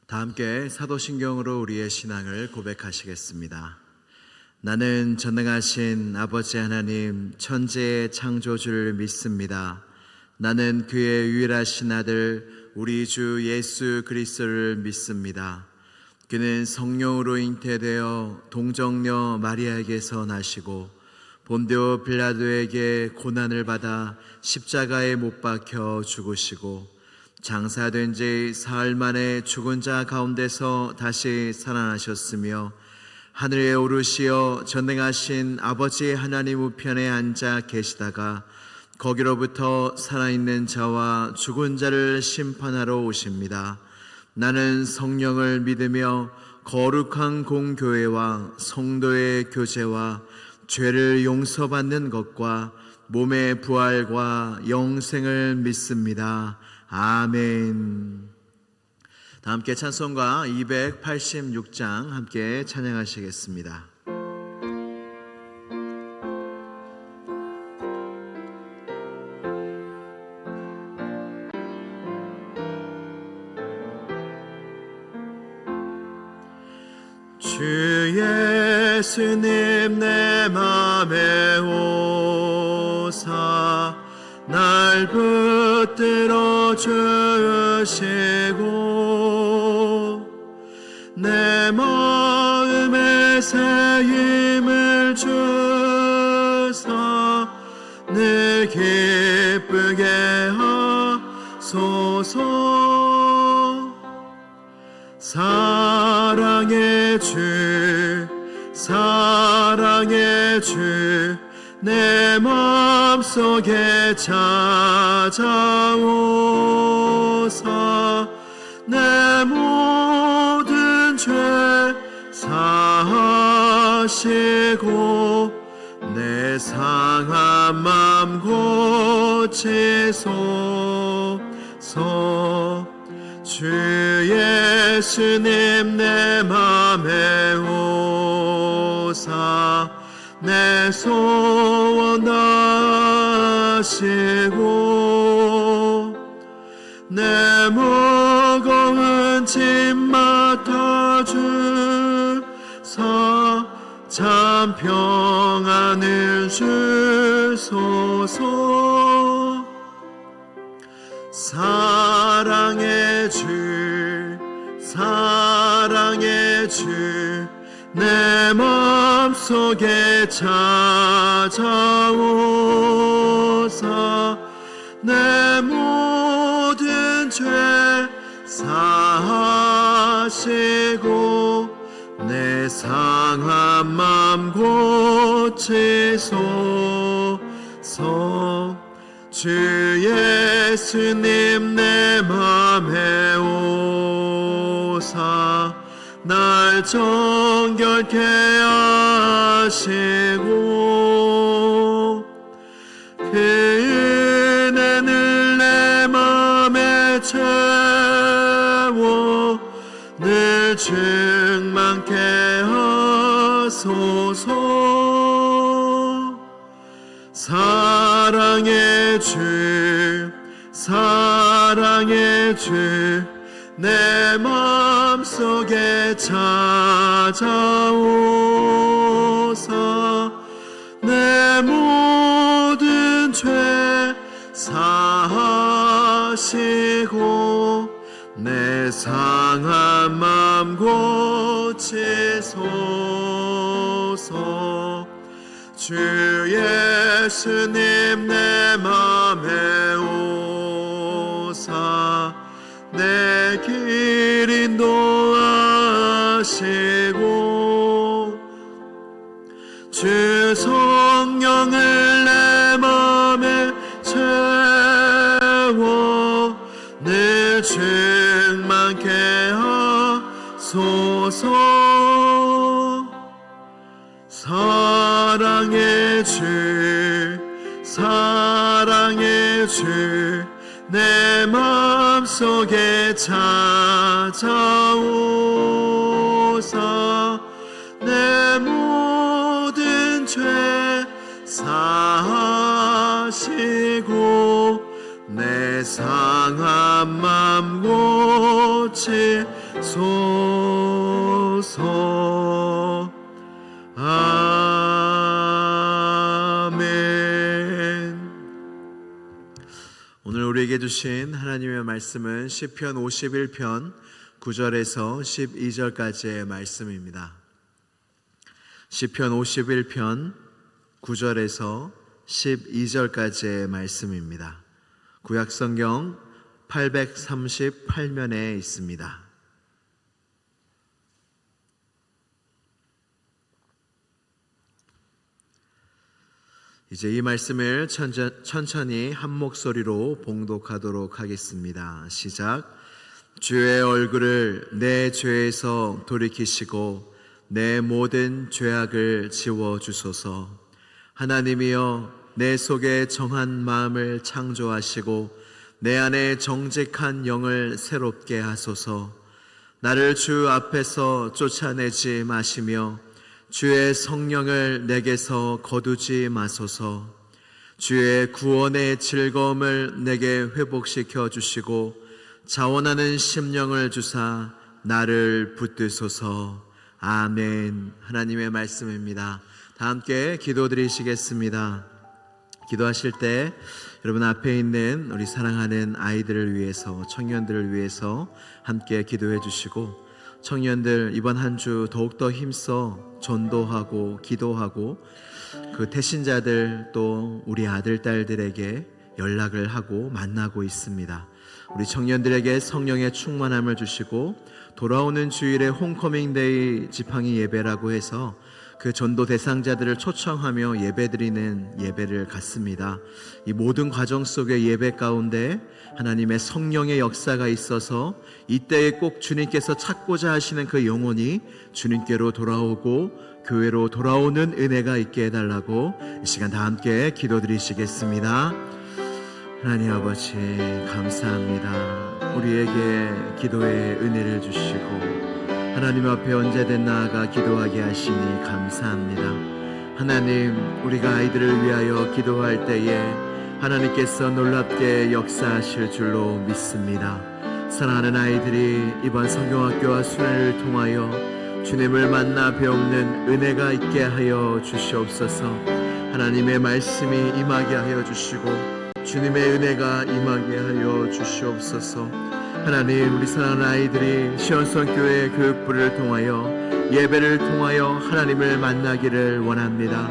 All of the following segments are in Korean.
다 함께 사도신경으로 우리의 신앙을 고백하시겠습니다. 나는 전능하신 아버지 하나님 천지의 창조주를 믿습니다. 나는 그의 유일하신 아들 우리 주 예수 그리스도를 믿습니다. 그는 성령으로 잉태되어 동정녀 마리아에게서 나시고 본디오 빌라도에게 고난을 받아 십자가에 못 박혀 죽으시고 장사된 지 사흘 만에 죽은 자 가운데서 다시 살아나셨으며 하늘에 오르시어 전능하신 아버지 하나님 우편에 앉아 계시다가 거기로부터 살아있는 자와 죽은 자를 심판하러 오십니다. 나는 성령을 믿으며 거룩한 공교회와 성도의 교제와 죄를 용서받는 것과 몸의 부활과 영생을 믿습니다. 아멘. 다 함께 찬송가 286장 함께 찬양하시겠습니다. 주 예수님 내 맘에 오사 날 붙들어 주시고 내 마음에 새 힘을 주사 늘 기쁘게 하소서. 사랑의 주 사랑의 주 내 맘속에 찾아오사 내 모든 죄 사하시고 내 상한 맘 고치소서. 주 예수님 내 맘에 오사 내 소원 다하시고 내 무거운 짐 맡아주사 참 평안을 주소서. 사랑의 주 사랑의 주 내 맘속에 찾아오사 내 모든 죄 사하시고 내 상한 맘 고치소서. 주 예수님 내 맘에 오사 날 정결케 하시고 그 은혜를 내 맘에 채워 늘 충만케 하소서. 사랑의 주 사랑의 주 내 맘속에 찾아오사 내 모든 죄 사하시고 내 상한 맘 고치소서. 주 예수님 내 맘에 오사 내 길 인도하시고 주 성령을 내 맘에 채워 늘 충만케 하소서. 사랑의 주 사랑의 주 내 맘속에 찾아오사 내 모든 죄 사하시고 내 상한 맘 고치소서. 주옵소서. 아멘. 오늘 우리에게 주신 하나님의 말씀은 시편 51편 9절에서 12절까지의 말씀입니다. 시편 51편 9절에서 12절까지의 말씀입니다. 구약성경 838면에 있습니다. 이제 이 말씀을 천천히 한 목소리로 봉독하도록 하겠습니다. 시작. 주의 얼굴을 내 죄에서 돌이키시고 내 모든 죄악을 지워주소서. 하나님이여, 내 속에 정한 마음을 창조하시고 내 안에 정직한 영을 새롭게 하소서. 나를 주 앞에서 쫓아내지 마시며 주의 성령을 내게서 거두지 마소서. 주의 구원의 즐거움을 내게 회복시켜 주시고 자원하는 심령을 주사 나를 붙드소서. 아멘. 하나님의 말씀입니다. 다 함께 기도드리시겠습니다. 기도하실 때 여러분 앞에 있는 우리 사랑하는 아이들을 위해서, 청년들을 위해서 함께 기도해 주시고, 청년들 이번 한 주 더욱더 힘써 전도하고 기도하고 그 태신자들 또 우리 아들 딸들에게 연락을 하고 만나고 있습니다. 우리 청년들에게 성령의 충만함을 주시고 돌아오는 주일에 홈커밍데이 지팡이 예배라고 해서 그 전도 대상자들을 초청하며 예배드리는 예배를 갖습니다. 이 모든 과정 속의 예배 가운데 하나님의 성령의 역사가 있어서 이때에 꼭 주님께서 찾고자 하시는 그 영혼이 주님께로 돌아오고 교회로 돌아오는 은혜가 있게 해달라고 이 시간 다 함께 기도드리시겠습니다. 하나님 아버지 감사합니다. 우리에게 기도의 은혜를 주시고 하나님 앞에 언제든 나아가 기도하게 하시니 감사합니다. 하나님, 우리가 아이들을 위하여 기도할 때에 하나님께서 놀랍게 역사하실 줄로 믿습니다. 사랑하는 아이들이 이번 성경학교와 수련회를 통하여 주님을 만나 배우는 은혜가 있게 하여 주시옵소서. 하나님의 말씀이 임하게 하여 주시고 주님의 은혜가 임하게 하여 주시옵소서. 하나님, 우리 사랑하는 아이들이 시온성교회 교육부를 통하여 예배를 통하여 하나님을 만나기를 원합니다.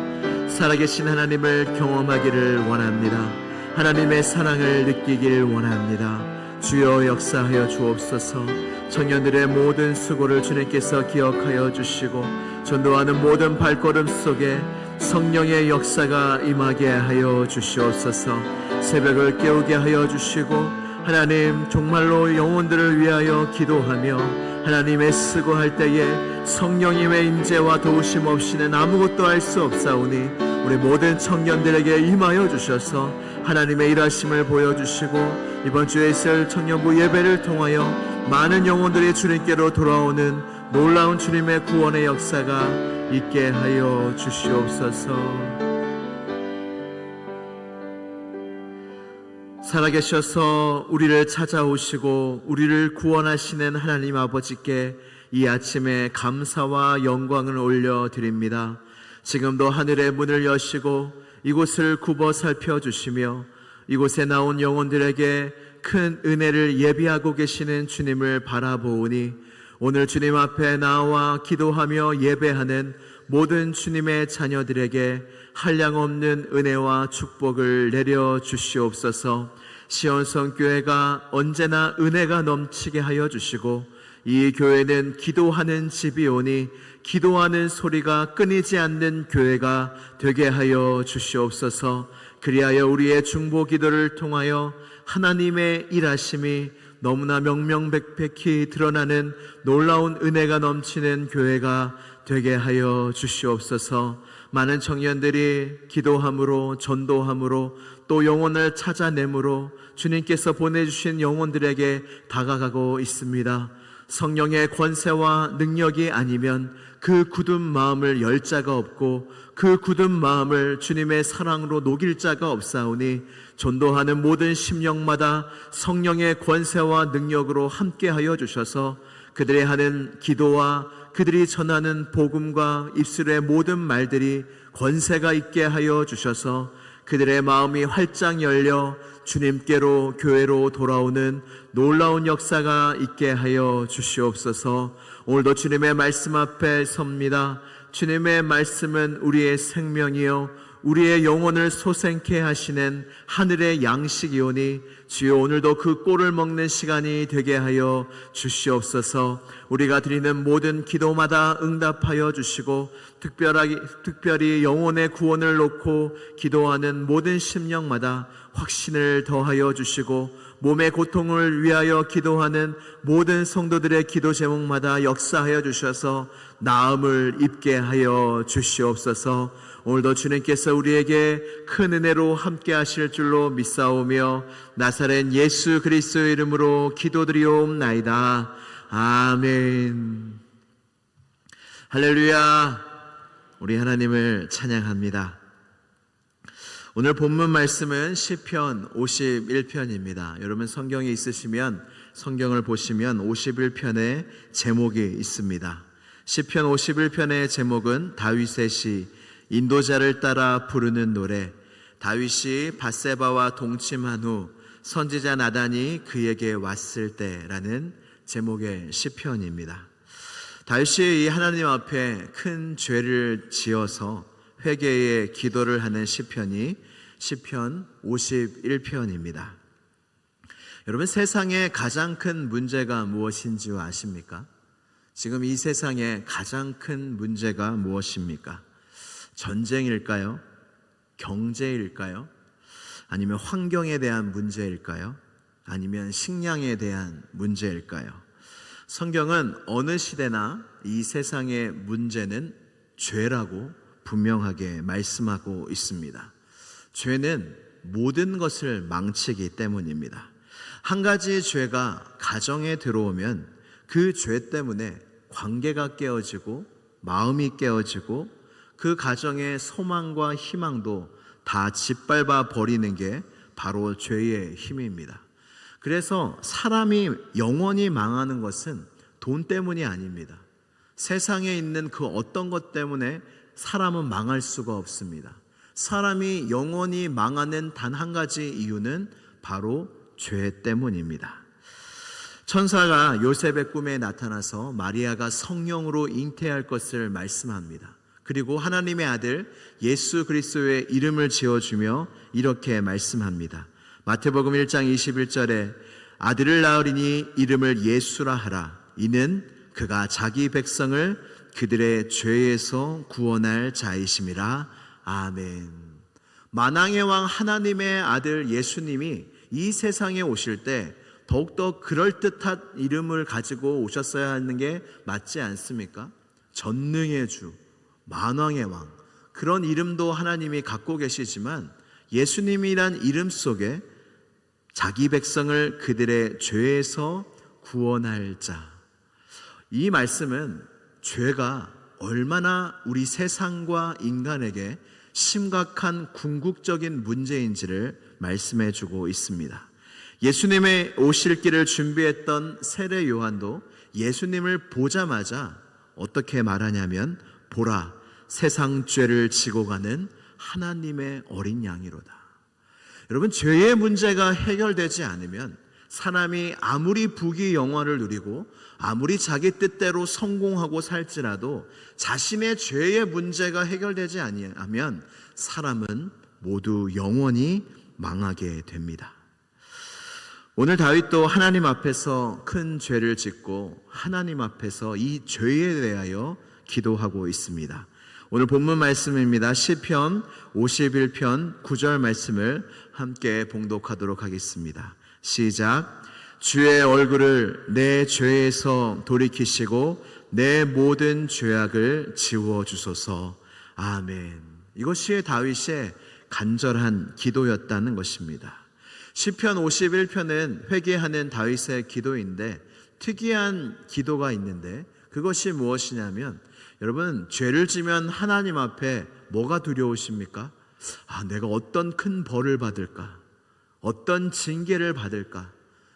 살아계신 하나님을 경험하기를 원합니다. 하나님의 사랑을 느끼기를 원합니다. 주여 역사하여 주옵소서. 청년들의 모든 수고를 주님께서 기억하여 주시고 전도하는 모든 발걸음 속에 성령의 역사가 임하게 하여 주시옵소서. 새벽을 깨우게 하여 주시고 하나님, 정말로 영혼들을 위하여 기도하며 하나님의 쓰고할 때에 성령님의 임재와 도우심 없이는 아무것도 할 수 없사오니 우리 모든 청년들에게 임하여 주셔서 하나님의 일하심을 보여주시고 이번 주에 있을 청년부 예배를 통하여 많은 영혼들이 주님께로 돌아오는 놀라운 주님의 구원의 역사가 있게 하여 주시옵소서. 살아계셔서 우리를 찾아오시고 우리를 구원하시는 하나님 아버지께 이 아침에 감사와 영광을 올려드립니다. 지금도 하늘의 문을 여시고 이곳을 굽어 살펴주시며 이곳에 나온 영혼들에게 큰 은혜를 예비하고 계시는 주님을 바라보오니 오늘 주님 앞에 나와 기도하며 예배하는 모든 주님의 자녀들에게 한량없는 은혜와 축복을 내려 주시옵소서. 시온성교회가 언제나 은혜가 넘치게 하여 주시고 이 교회는 기도하는 집이오니 기도하는 소리가 끊이지 않는 교회가 되게 하여 주시옵소서. 그리하여 우리의 중보 기도를 통하여 하나님의 일하심이 너무나 명명백백히 드러나는 놀라운 은혜가 넘치는 교회가 되게 하여 주시옵소서. 많은 청년들이 기도함으로 전도함으로 또 영혼을 찾아내므로 주님께서 보내주신 영혼들에게 다가가고 있습니다. 성령의 권세와 능력이 아니면 그 굳은 마음을 열 자가 없고 그 굳은 마음을 주님의 사랑으로 녹일 자가 없사오니 전도하는 모든 심령마다 성령의 권세와 능력으로 함께하여 주셔서 그들이 하는 기도와 그들이 전하는 복음과 입술의 모든 말들이 권세가 있게 하여 주셔서 그들의 마음이 활짝 열려 주님께로 교회로 돌아오는 놀라운 역사가 있게 하여 주시옵소서. 오늘도 주님의 말씀 앞에 섭니다. 주님의 말씀은 우리의 생명이요 우리의 영혼을 소생케 하시는 하늘의 양식이오니 주여 오늘도 그 꼴을 먹는 시간이 되게 하여 주시옵소서. 우리가 드리는 모든 기도마다 응답하여 주시고 특별히 영혼의 구원을 놓고 기도하는 모든 심령마다 확신을 더하여 주시고 몸의 고통을 위하여 기도하는 모든 성도들의 기도 제목마다 역사하여 주셔서 나음을 입게 하여 주시옵소서. 오늘도 주님께서 우리에게 큰 은혜로 함께 하실 줄로 믿사오며 나사렛 예수 그리스도의 이름으로 기도드리옵나이다. 아멘. 할렐루야. 우리 하나님을 찬양합니다. 오늘 본문 말씀은 시편 51편입니다. 여러분 성경이 있으시면 성경을 보시면 51편의 제목이 있습니다. 시편 51편의 제목은 다윗의 시 인도자를 따라 부르는 노래. 다윗이 밧세바와 동침한 후 선지자 나단이 그에게 왔을 때라는 제목의 시편입니다. 다윗이 이 하나님 앞에 큰 죄를 지어서 회개의 기도를 하는 시편이 시편 51편입니다. 여러분 세상에 가장 큰 문제가 무엇인지 아십니까? 지금 이 세상에 가장 큰 문제가 무엇입니까? 전쟁일까요? 경제일까요? 아니면 환경에 대한 문제일까요? 아니면 식량에 대한 문제일까요? 성경은 어느 시대나 이 세상의 문제는 죄라고 분명하게 말씀하고 있습니다. 죄는 모든 것을 망치기 때문입니다. 한 가지 죄가 가정에 들어오면 그 죄 때문에 관계가 깨어지고 마음이 깨어지고 그 가정의 소망과 희망도 다 짓밟아 버리는 게 바로 죄의 힘입니다. 그래서 사람이 영원히 망하는 것은 돈 때문이 아닙니다. 세상에 있는 그 어떤 것 때문에 사람은 망할 수가 없습니다. 사람이 영원히 망하는 단 한 가지 이유는 바로 죄 때문입니다. 천사가 요셉의 꿈에 나타나서 마리아가 성령으로 잉태할 것을 말씀합니다. 그리고 하나님의 아들 예수 그리스도의 이름을 지어주며 이렇게 말씀합니다. 마태복음 1장 21절에 아들을 낳으리니 이름을 예수라 하라. 이는 그가 자기 백성을 그들의 죄에서 구원할 자이심이라. 아멘. 만왕의 왕 하나님의 아들 예수님이 이 세상에 오실 때 더욱더 그럴듯한 이름을 가지고 오셨어야 하는 게 맞지 않습니까? 전능의 주, 만왕의 왕, 그런 이름도 하나님이 갖고 계시지만 예수님이란 이름 속에 자기 백성을 그들의 죄에서 구원할 자, 이 말씀은 죄가 얼마나 우리 세상과 인간에게 심각한 궁극적인 문제인지를 말씀해 주고 있습니다. 예수님의 오실 길을 준비했던 세례 요한도 예수님을 보자마자 어떻게 말하냐면 보라 세상 죄를 지고 가는 하나님의 어린 양이로다. 여러분 죄의 문제가 해결되지 않으면 사람이 아무리 부귀영화를 누리고 아무리 자기 뜻대로 성공하고 살지라도 자신의 죄의 문제가 해결되지 아니하면 사람은 모두 영원히 망하게 됩니다. 오늘 다윗도 하나님 앞에서 큰 죄를 짓고 하나님 앞에서 이 죄에 대하여 기도하고 있습니다. 오늘 본문 말씀입니다. 시편 51편 9절 말씀을 함께 봉독하도록 하겠습니다. 시작. 주의 얼굴을 내 죄에서 돌이키시고 내 모든 죄악을 지워주소서. 아멘. 이것이 다윗의 간절한 기도였다는 것입니다. 시편 51편은 회개하는 다윗의 기도인데 특이한 기도가 있는데 그것이 무엇이냐면 여러분 죄를 지면 하나님 앞에 뭐가 두려우십니까? 내가 어떤 큰 벌을 받을까? 어떤 징계를 받을까?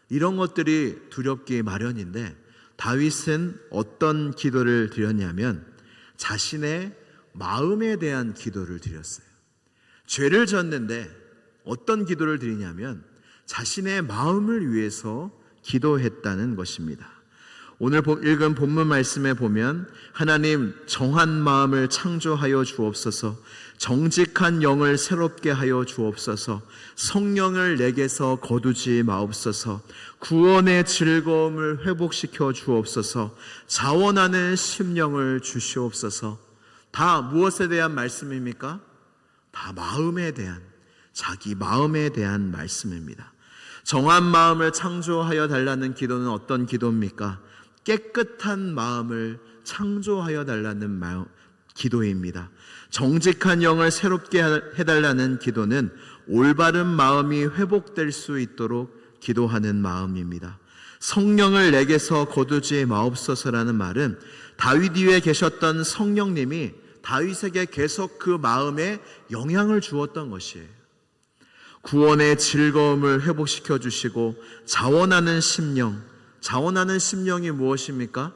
이런 것들이 두렵기 마련인데 다윗은 어떤 기도를 드렸냐면 자신의 마음에 대한 기도를 드렸어요. 죄를 졌는데 어떤 기도를 드리냐면 자신의 마음을 위해서 기도했다는 것입니다. 오늘 읽은 본문 말씀에 보면 하나님 정한 마음을 창조하여 주옵소서, 정직한 영을 새롭게 하여 주옵소서, 성령을 내게서 거두지 마옵소서, 구원의 즐거움을 회복시켜 주옵소서, 자원하는 심령을 주시옵소서. 다 무엇에 대한 말씀입니까? 다 마음에 대한, 자기 마음에 대한 말씀입니다. 정한 마음을 창조하여 달라는 기도는 어떤 기도입니까? 깨끗한 마음을 창조하여 달라는 기도입니다. 정직한 영을 새롭게 해달라는 기도는 올바른 마음이 회복될 수 있도록 기도하는 마음입니다. 성령을 내게서 거두지 마옵소서라는 말은 다윗 위에 계셨던 성령님이 다윗에게 계속 그 마음에 영향을 주었던 것이에요. 구원의 즐거움을 회복시켜 주시고 자원하는 심령, 자원하는 심령이 무엇입니까?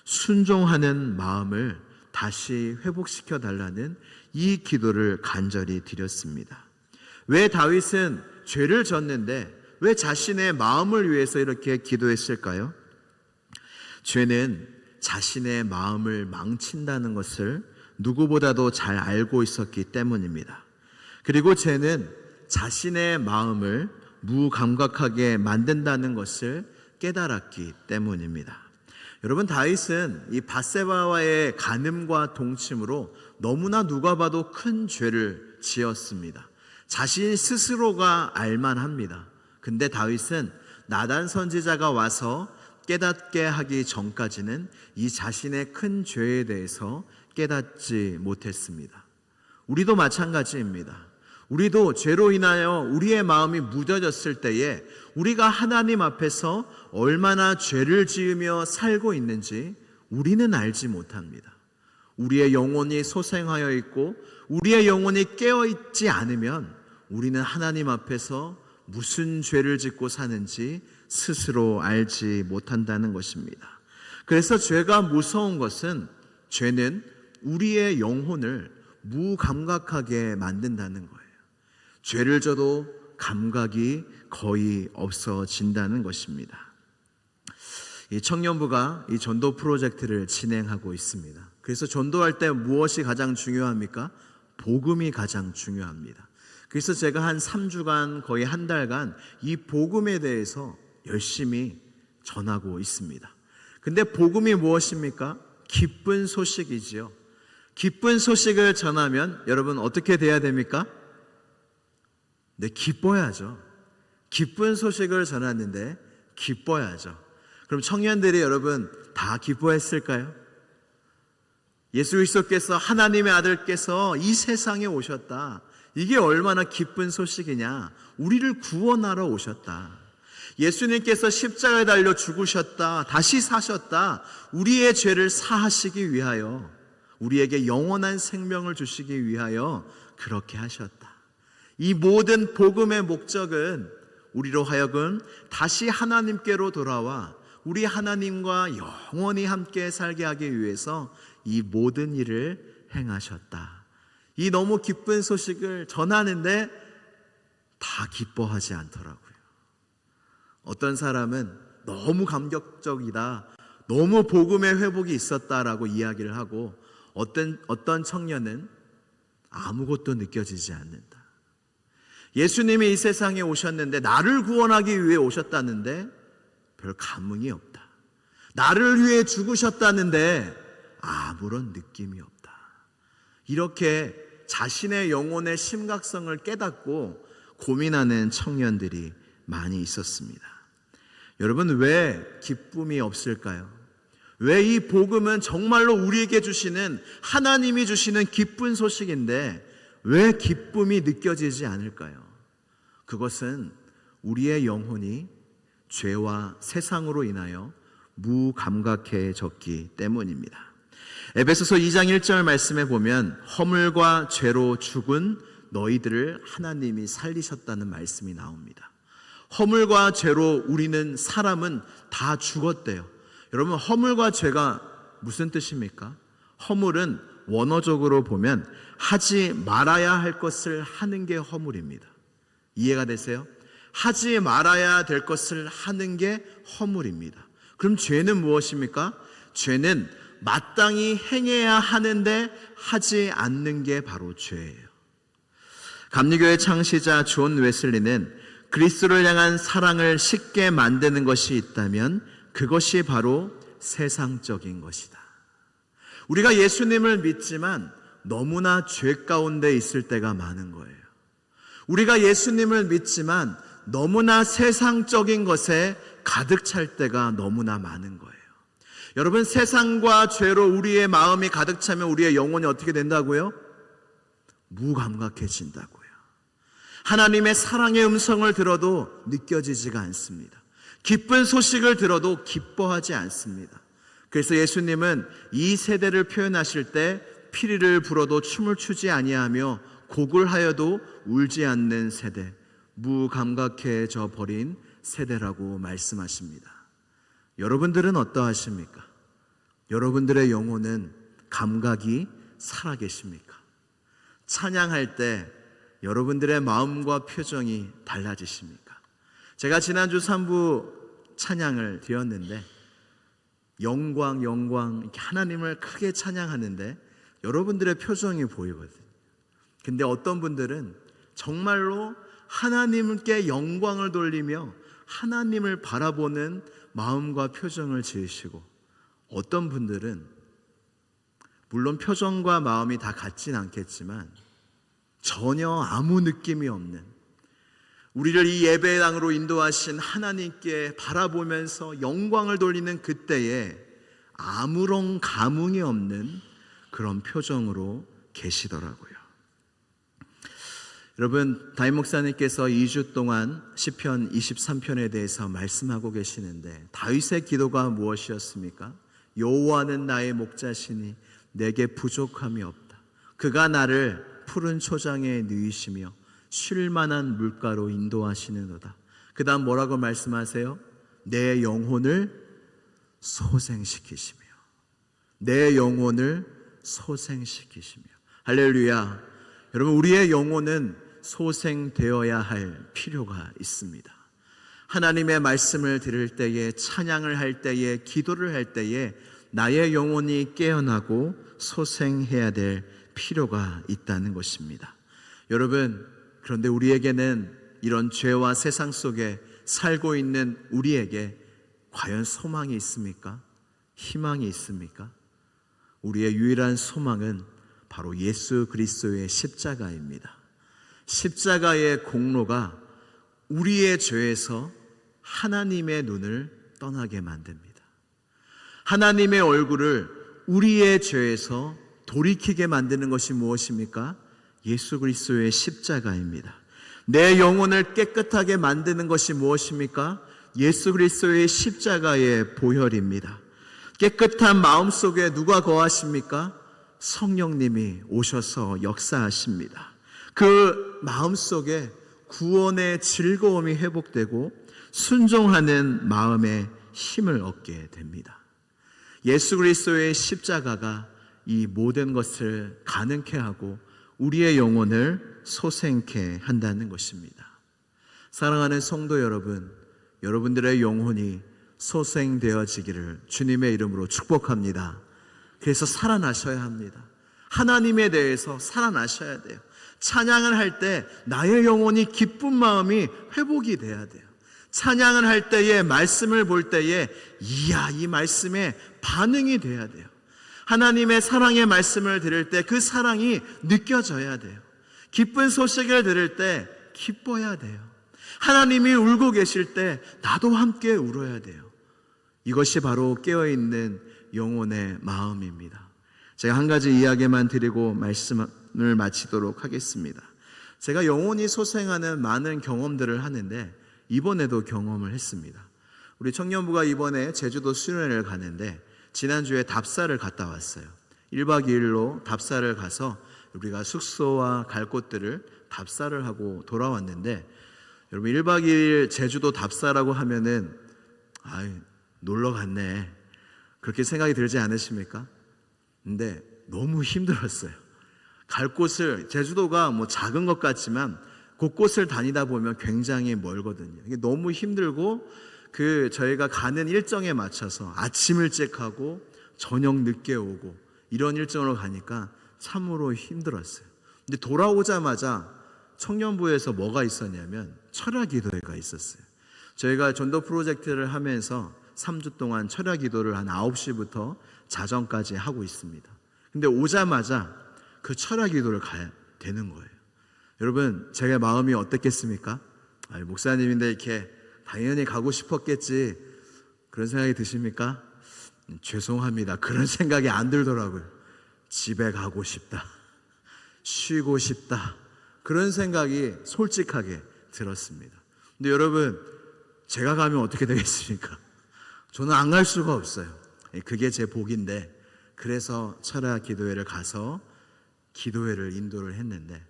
순종하는 마음을 다시 회복시켜 달라는 이 기도를 간절히 드렸습니다. 왜 다윗은 죄를 졌는데 왜 자신의 마음을 위해서 이렇게 기도했을까요? 죄는 자신의 마음을 망친다는 것을 누구보다도 잘 알고 있었기 때문입니다. 그리고 죄는 자신의 마음을 무감각하게 만든다는 것을 깨달았기 때문입니다. 여러분, 다윗은 이 밧세바와의 간음과 동침으로 너무나 누가 봐도 큰 죄를 지었습니다. 자신 스스로가 알만합니다. 근데 다윗은 나단 선지자가 와서 깨닫게 하기 전까지는 이 자신의 큰 죄에 대해서 깨닫지 못했습니다. 우리도 마찬가지입니다. 우리도 죄로 인하여 우리의 마음이 무뎌졌을 때에 우리가 하나님 앞에서 얼마나 죄를 지으며 살고 있는지 우리는 알지 못합니다. 우리의 영혼이 소생하여 있고 우리의 영혼이 깨어있지 않으면 우리는 하나님 앞에서 무슨 죄를 짓고 사는지 스스로 알지 못한다는 것입니다. 그래서 죄가 무서운 것은 죄는 우리의 영혼을 무감각하게 만든다는 거예요. 죄를 져도 감각이 거의 없어진다는 것입니다. 이 청년부가 이 전도 프로젝트를 진행하고 있습니다. 그래서 전도할 때 무엇이 가장 중요합니까? 복음이 가장 중요합니다. 그래서 제가 한 3주간 거의 한 달간 이 복음에 대해서 열심히 전하고 있습니다. 근데 복음이 무엇입니까? 기쁜 소식이지요. 기쁜 소식을 전하면 여러분 어떻게 돼야 됩니까? 네, 기뻐야죠. 기쁜 소식을 전하는데 기뻐야죠. 그럼 청년들이 여러분 다 기뻐했을까요? 예수 그리스도께서 하나님의 아들께서 이 세상에 오셨다. 이게 얼마나 기쁜 소식이냐. 우리를 구원하러 오셨다. 예수님께서 십자가에 달려 죽으셨다. 다시 사셨다. 우리의 죄를 사하시기 위하여, 우리에게 영원한 생명을 주시기 위하여 그렇게 하셨다. 이 모든 복음의 목적은 우리로 하여금 다시 하나님께로 돌아와 우리 하나님과 영원히 함께 살게 하기 위해서 이 모든 일을 행하셨다. 이 너무 기쁜 소식을 전하는데 다 기뻐하지 않더라고요. 어떤 사람은 너무 감격적이다, 너무 복음의 회복이 있었다라고 이야기를 하고, 어떤 청년은 아무것도 느껴지지 않는다. 예수님이 이 세상에 오셨는데 나를 구원하기 위해 오셨다는데 별 감흥이 없다. 나를 위해 죽으셨다는데 아무런 느낌이 없다. 이렇게 자신의 영혼의 심각성을 깨닫고 고민하는 청년들이 많이 있었습니다. 여러분, 왜 기쁨이 없을까요? 왜 이 복음은 정말로 우리에게 주시는, 하나님이 주시는 기쁜 소식인데 왜 기쁨이 느껴지지 않을까요? 그것은 우리의 영혼이 죄와 세상으로 인하여 무감각해졌기 때문입니다. 에베소서 2장 1절 말씀에 보면 허물과 죄로 죽은 너희들을 하나님이 살리셨다는 말씀이 나옵니다. 허물과 죄로 우리는, 사람은 다 죽었대요. 여러분, 허물과 죄가 무슨 뜻입니까? 허물은 원어적으로 보면 하지 말아야 할 것을 하는 게 허물입니다. 이해가 되세요? 하지 말아야 될 것을 하는 게 허물입니다. 그럼 죄는 무엇입니까? 죄는 마땅히 행해야 하는데 하지 않는 게 바로 죄예요. 감리교의 창시자 존 웨슬리는 그리스도를 향한 사랑을 쉽게 만드는 것이 있다면 그것이 바로 세상적인 것이다. 우리가 예수님을 믿지만 너무나 죄 가운데 있을 때가 많은 거예요. 우리가 예수님을 믿지만 너무나 세상적인 것에 가득 찰 때가 너무나 많은 거예요. 여러분, 세상과 죄로 우리의 마음이 가득 차면 우리의 영혼이 어떻게 된다고요? 무감각해진다고요. 하나님의 사랑의 음성을 들어도 느껴지지가 않습니다. 기쁜 소식을 들어도 기뻐하지 않습니다. 그래서 예수님은 이 세대를 표현하실 때 피리를 불어도 춤을 추지 아니하며 곡을 하여도 울지 않는 세대, 무감각해져 버린 세대라고 말씀하십니다. 여러분들은 어떠하십니까? 여러분들의 영혼은 감각이 살아계십니까? 찬양할 때 여러분들의 마음과 표정이 달라지십니까? 제가 지난주 3부 찬양을 드렸는데 영광 이렇게 하나님을 크게 찬양하는데 여러분들의 표정이 보이거든요. 근데 어떤 분들은 정말로 하나님께 영광을 돌리며 하나님을 바라보는 마음과 표정을 지으시고, 어떤 분들은 물론 표정과 마음이 다 같진 않겠지만 전혀 아무 느낌이 없는, 우리를 이 예배당으로 인도하신 하나님께 바라보면서 영광을 돌리는 그때에 아무런 감흥이 없는 그런 표정으로 계시더라고요. 여러분, 다임 목사님께서 2주 동안 시편 23편에 대해서 말씀하고 계시는데, 다윗의 기도가 무엇이었습니까? 여호와는 나의 목자시니 내게 부족함이 없다. 그가 나를 푸른 초장에 누이시며 쉴 만한 물가로 인도하시는도다. 그 다음 뭐라고 말씀하세요? 내 영혼을 소생시키시며, 내 영혼을 소생시키시며. 할렐루야. 여러분, 우리의 영혼은 소생되어야 할 필요가 있습니다. 하나님의 말씀을 들을 때에, 찬양을 할 때에, 기도를 할 때에 나의 영혼이 깨어나고 소생해야 될 필요가 있다는 것입니다. 여러분, 그런데 우리에게는 이런 죄와 세상 속에 살고 있는 우리에게 과연 소망이 있습니까? 희망이 있습니까? 우리의 유일한 소망은 바로 예수 그리스도의 십자가입니다. 십자가의 공로가 우리의 죄에서 하나님의 눈을 떠나게 만듭니다. 하나님의 얼굴을 우리의 죄에서 돌이키게 만드는 것이 무엇입니까? 예수 그리스도의 십자가입니다. 내 영혼을 깨끗하게 만드는 것이 무엇입니까? 예수 그리스도의 십자가의 보혈입니다. 깨끗한 마음 속에 누가 거하십니까? 성령님이 오셔서 역사하십니다. 그 마음 속에 구원의 즐거움이 회복되고 순종하는 마음의 힘을 얻게 됩니다. 예수 그리스도의 십자가가 이 모든 것을 가능케 하고 우리의 영혼을 소생케 한다는 것입니다. 사랑하는 성도 여러분, 여러분들의 영혼이 소생되어지기를 주님의 이름으로 축복합니다. 그래서 살아나셔야 합니다. 하나님에 대해서 살아나셔야 돼요. 찬양을 할 때 나의 영혼이 기쁜 마음이 회복이 돼야 돼요. 찬양을 할 때에, 말씀을 볼 때에 이야, 이 말씀에 반응이 돼야 돼요. 하나님의 사랑의 말씀을 들을 때 그 사랑이 느껴져야 돼요. 기쁜 소식을 들을 때 기뻐야 돼요. 하나님이 울고 계실 때 나도 함께 울어야 돼요. 이것이 바로 깨어있는 영혼의 마음입니다. 제가 한 가지 이야기만 드리고 말씀을 마치도록 하겠습니다. 제가 영혼이 소생하는 많은 경험들을 하는데 이번에도 경험을 했습니다. 우리 청년부가 이번에 제주도 수련회를 가는데 지난주에 답사를 갔다 왔어요. 1박 2일로 답사를 가서 우리가 숙소와 갈 곳들을 답사를 하고 돌아왔는데, 여러분 1박 2일 제주도 답사라고 하면은 놀러 갔네. 그렇게 생각이 들지 않으십니까? 근데 너무 힘들었어요. 갈 곳을, 제주도가 뭐 작은 것 같지만 곳곳을 다니다 보면 굉장히 멀거든요. 이게 너무 힘들고 저희가 가는 일정에 맞춰서 아침 일찍 하고 저녁 늦게 오고 이런 일정으로 가니까 참으로 힘들었어요. 근데 돌아오자마자 청년부에서 뭐가 있었냐면 철야 기도회가 있었어요. 저희가 전도 프로젝트를 하면서 3주 동안 철야 기도를 한 9시부터 자정까지 하고 있습니다. 근데 오자마자 그 철야 기도를 가야 되는 거예요. 여러분, 제가 마음이 어땠겠습니까? 목사님인데 이렇게 당연히 가고 싶었겠지, 그런 생각이 드십니까? 죄송합니다. 그런 생각이 안 들더라고요. 집에 가고 싶다, 쉬고 싶다, 그런 생각이 솔직하게 들었습니다. 근데 여러분, 제가 가면 어떻게 되겠습니까? 저는 안 갈 수가 없어요. 그게 제 복인데, 그래서 철야 기도회를 가서 기도회를 인도를 했는데,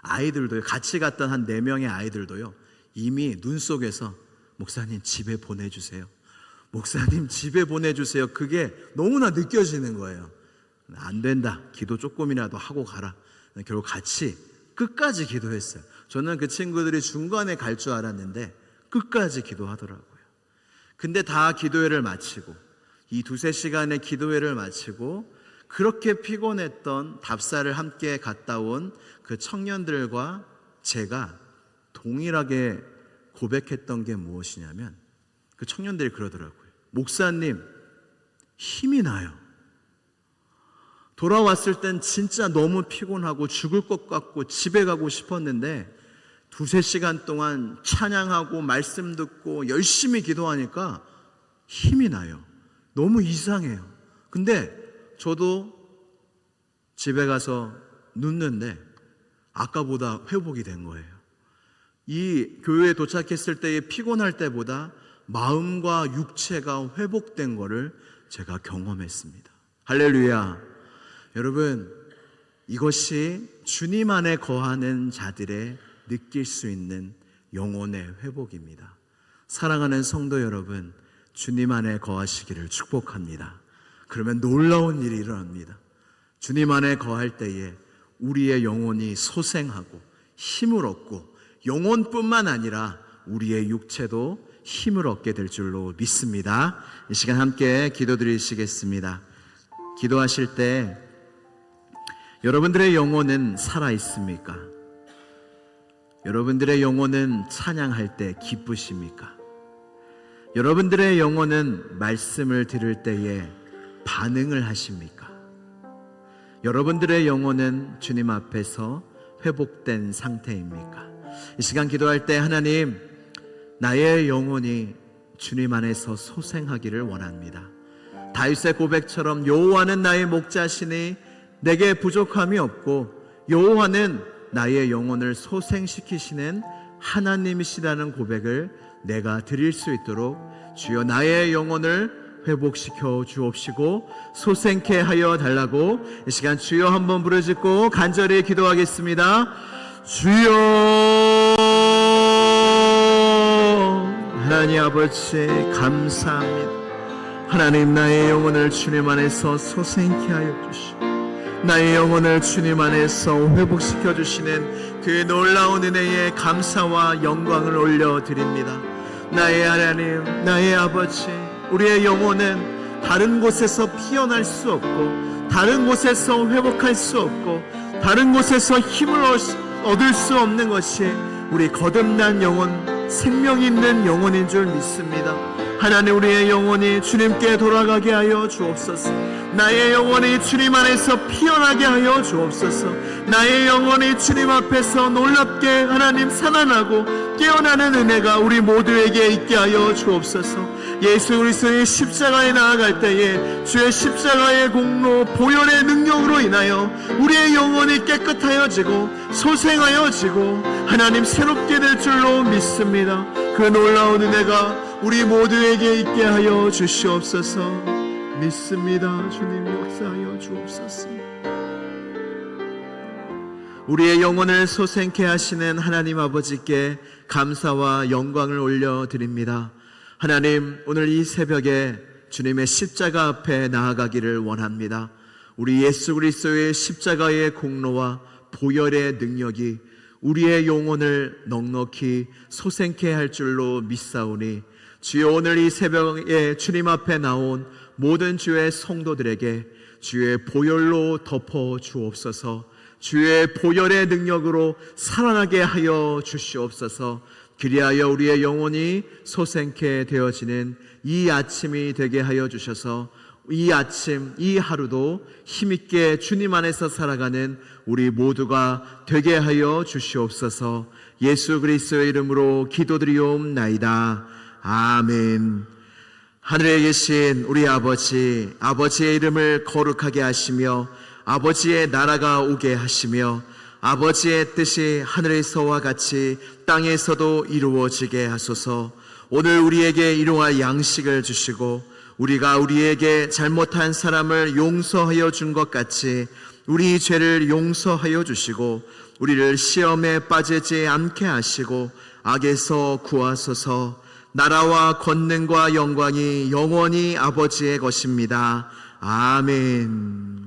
아이들도, 같이 갔던 한 4명의 아이들도요, 이미 눈 속에서 목사님 집에 보내주세요, 목사님 집에 보내주세요, 그게 너무나 느껴지는 거예요. 안 된다, 기도 조금이라도 하고 가라. 결국 같이 끝까지 기도했어요. 저는 그 친구들이 중간에 갈 줄 알았는데 끝까지 기도하더라고요. 근데 다 기도회를 마치고, 이 2-3시간의 기도회를 마치고 그렇게 피곤했던 답사를 함께 갔다 온 그 청년들과 제가 동일하게 고백했던 게 무엇이냐면, 그 청년들이 그러더라고요. 목사님, 힘이 나요. 돌아왔을 땐 진짜 너무 피곤하고 죽을 것 같고 집에 가고 싶었는데 2-3시간 동안 찬양하고 말씀 듣고 열심히 기도하니까 힘이 나요. 너무 이상해요. 근데 저도 집에 가서 눕는데 아까보다 회복이 된 거예요. 이 교회에 도착했을 때의 피곤할 때보다 마음과 육체가 회복된 거를 제가 경험했습니다. 할렐루야. 여러분, 이것이 주님 안에 거하는 자들의 느낄 수 있는 영혼의 회복입니다. 사랑하는 성도 여러분, 주님 안에 거하시기를 축복합니다. 그러면 놀라운 일이 일어납니다. 주님 안에 거할 때에 우리의 영혼이 소생하고 힘을 얻고, 영혼뿐만 아니라 우리의 육체도 힘을 얻게 될 줄로 믿습니다. 이 시간 함께 기도드리시겠습니다. 기도하실 때 여러분들의 영혼은 살아있습니까? 여러분들의 영혼은 찬양할 때 기쁘십니까? 여러분들의 영혼은 말씀을 들을 때에 반응을 하십니까? 여러분들의 영혼은 주님 앞에서 회복된 상태입니까? 이 시간 기도할 때 하나님, 나의 영혼이 주님 안에서 소생하기를 원합니다. 다윗의 고백처럼 여호와는 나의 목자시니 내게 부족함이 없고, 여호와는 나의 영혼을 소생시키시는 하나님이시라는 고백을 내가 드릴 수 있도록 주여 나의 영혼을 회복시켜 주옵시고 소생케 하여 달라고 이 시간 주여 한번 부르짖고 간절히 기도하겠습니다. 주여, 하나님 아버지 감사합니다. 하나님, 나의 영혼을 주님 안에서 소생케 하여 주시고 나의 영혼을 주님 안에서 회복시켜 주시는 그 놀라운 은혜에 감사와 영광을 올려드립니다. 나의 하나님, 나의 아버지, 우리의 영혼은 다른 곳에서 피어날 수 없고, 다른 곳에서 회복할 수 없고, 다른 곳에서 힘을 얻을 수 없는 것이 우리 거듭난 영혼, 생명 있는 영혼인 줄 믿습니다. 하나님, 우리의 영혼이 주님께 돌아가게 하여 주옵소서. 나의 영혼이 주님 안에서 피어나게 하여 주옵소서. 나의 영혼이 주님 앞에서 놀랍게 하나님 살아나고 깨어나는 은혜가 우리 모두에게 있게 하여 주옵소서. 예수 그리스도의 십자가에 나아갈 때에 주의 십자가의 공로 보혈의 능력으로 인하여 우리의 영혼이 깨끗하여지고 소생하여지고 하나님 새롭게 될 줄로 믿습니다. 그 놀라운 은혜가 우리 모두에게 있게 하여 주시옵소서. 믿습니다. 주님 역사하여 주옵소서. 우리의 영혼을 소생케 하시는 하나님 아버지께 감사와 영광을 올려드립니다. 하나님, 오늘 이 새벽에 주님의 십자가 앞에 나아가기를 원합니다. 우리 예수 그리스도의 십자가의 공로와 보혈의 능력이 우리의 영혼을 넉넉히 소생케 할 줄로 믿사오니 주여, 오늘 이 새벽에 주님 앞에 나온 모든 주의 성도들에게 주의 보혈로 덮어 주옵소서. 주의 보혈의 능력으로 살아나게 하여 주시옵소서. 그리하여 우리의 영혼이 소생케 되어지는 이 아침이 되게 하여 주셔서 이 아침, 이 하루도 힘있게 주님 안에서 살아가는 우리 모두가 되게 하여 주시옵소서. 예수 그리스도의 이름으로 기도드리옵나이다. 아멘. 하늘에 계신 우리 아버지, 아버지의 이름을 거룩하게 하시며 아버지의 나라가 오게 하시며 아버지의 뜻이 하늘에서와 같이 땅에서도 이루어지게 하소서. 오늘 우리에게 일용할 양식을 주시고 우리가 우리에게 잘못한 사람을 용서하여 준 것 같이 우리 죄를 용서하여 주시고 우리를 시험에 빠지지 않게 하시고 악에서 구하소서. 나라와 권능과 영광이 영원히 아버지의 것입니다. 아멘.